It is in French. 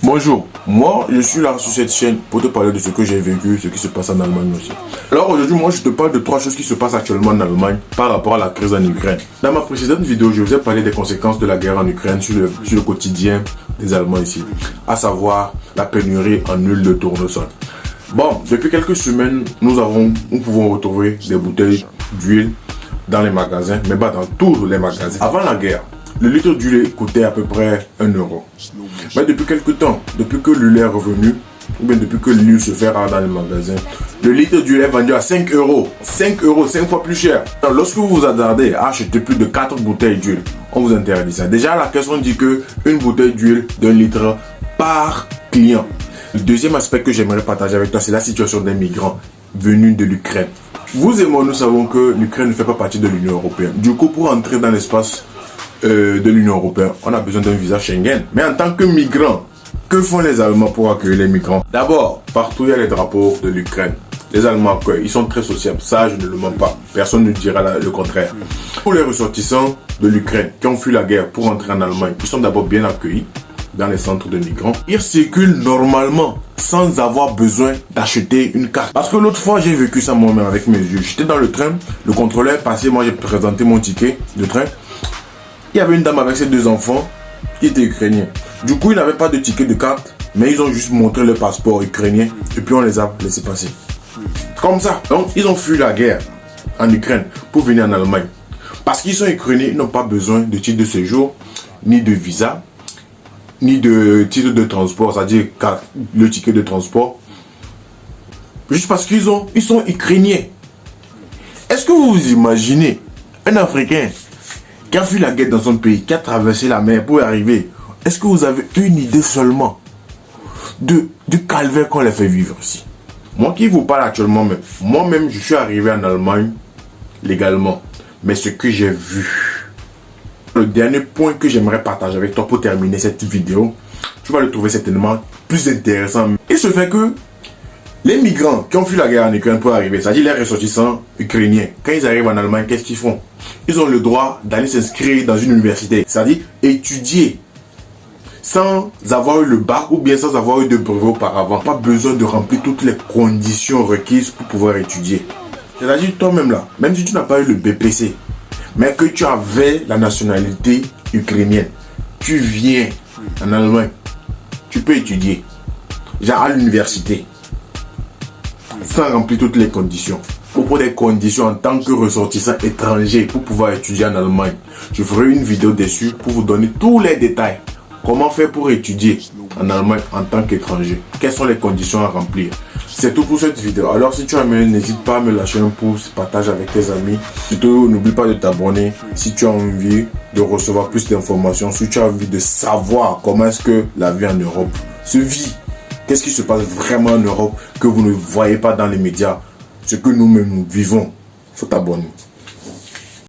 Bonjour, moi je suis là sur cette chaîne pour te parler de ce que j'ai vécu, ce qui se passe en Allemagne aussi. Alors aujourd'hui, moi je te parle de 3 choses qui se passent actuellement en Allemagne par rapport à la crise en Ukraine. Dans ma précédente vidéo, je vous ai parlé des conséquences de la guerre en Ukraine sur le quotidien des Allemands ici, à savoir la pénurie en huile de tournesol. Bon, depuis quelques semaines, nous pouvons retrouver des bouteilles d'huile dans les magasins, mais pas dans tous les magasins. Avant la guerre, le litre d'huile coûtait à peu près 1 euro. Mais depuis quelques temps, depuis que l'huile est revenu, ou bien depuis que l'huile se fait rare dans les magasins, le litre d'huile est vendu à 5 euros. 5 euros, 5 fois plus cher. Alors, lorsque vous vous attardez à acheter plus de 4 bouteilles d'huile, on vous interdit ça. Déjà, la question dit que une bouteille d'huile d'1 litre par client. Le deuxième aspect que j'aimerais partager avec toi, c'est la situation des migrants venus de l'Ukraine. Vous et moi, nous savons que l'Ukraine ne fait pas partie de l'Union européenne. Du coup, pour entrer dans l'espace de l'Union européenne, on a besoin d'un visa Schengen. Mais en tant que migrant, que font les Allemands pour accueillir les migrants? D'abord, partout il y a les drapeaux de l'Ukraine. Les Allemands accueillent, ils sont très sociables, ça je ne le mens pas, personne ne dira le contraire. Pour les ressortissants de l'Ukraine qui ont fui la guerre pour entrer en Allemagne, ils sont d'abord bien accueillis dans les centres de migrants. Ils circulent normalement sans avoir besoin d'acheter une carte. Parce que l'autre fois, j'ai vécu ça moi-même avec mes yeux. J'étais dans le train, le contrôleur est passé, moi j'ai présenté mon ticket de train. Il y avait une dame avec ses 2 enfants qui étaient ukrainiens. Du coup, ils n'avaient pas de ticket de carte, mais ils ont juste montré le passeport ukrainien et puis on les a laissés passer. Comme ça. Donc, ils ont fui la guerre en Ukraine pour venir en Allemagne. Parce qu'ils sont ukrainiens, ils n'ont pas besoin de titre de séjour, ni de visa, ni de titre de transport, c'est-à-dire le ticket de transport. Juste parce qu'ils sont ukrainiens. Est-ce que vous vous imaginez un Africain qui a fui la guerre dans son pays, qui a traversé la mer pour y arriver? Est-ce que vous avez une idée seulement du calvaire qu'on les fait vivre ici? Moi qui vous parle actuellement, moi-même je suis arrivé en Allemagne légalement. Mais ce que j'ai vu, le dernier point que j'aimerais partager avec toi pour terminer cette vidéo, tu vas le trouver certainement plus intéressant. Il se fait que les migrants qui ont fui la guerre en Ukraine pour arriver, c'est-à-dire les ressortissants ukrainiens, quand ils arrivent en Allemagne, qu'est-ce qu'ils font? Ils ont le droit d'aller s'inscrire dans une université, c'est-à-dire étudier sans avoir eu le bac ou bien sans avoir eu de brevet auparavant. Pas besoin de remplir toutes les conditions requises pour pouvoir étudier. C'est-à-dire toi-même là, même si tu n'as pas eu le BPC, mais que tu avais la nationalité ukrainienne, tu viens en Allemagne, tu peux étudier, genre à l'université, sans remplir toutes les conditions. Pour des conditions en tant que ressortissant étranger pour pouvoir étudier en Allemagne. Je ferai une vidéo dessus pour vous donner tous les détails. Comment faire pour étudier en Allemagne en tant qu'étranger? Quelles sont les conditions à remplir? C'est tout pour cette vidéo. Alors si tu as aimé, n'hésite pas à me lâcher un pouce, partage avec tes amis. Surtout, n'oublie pas de t'abonner si tu as envie de recevoir plus d'informations, si tu as envie de savoir comment est-ce que la vie en Europe se vit. Qu'est-ce qui se passe vraiment en Europe que vous ne voyez pas dans les médias? Ce que nous-mêmes nous vivons. Il faut t'abonner.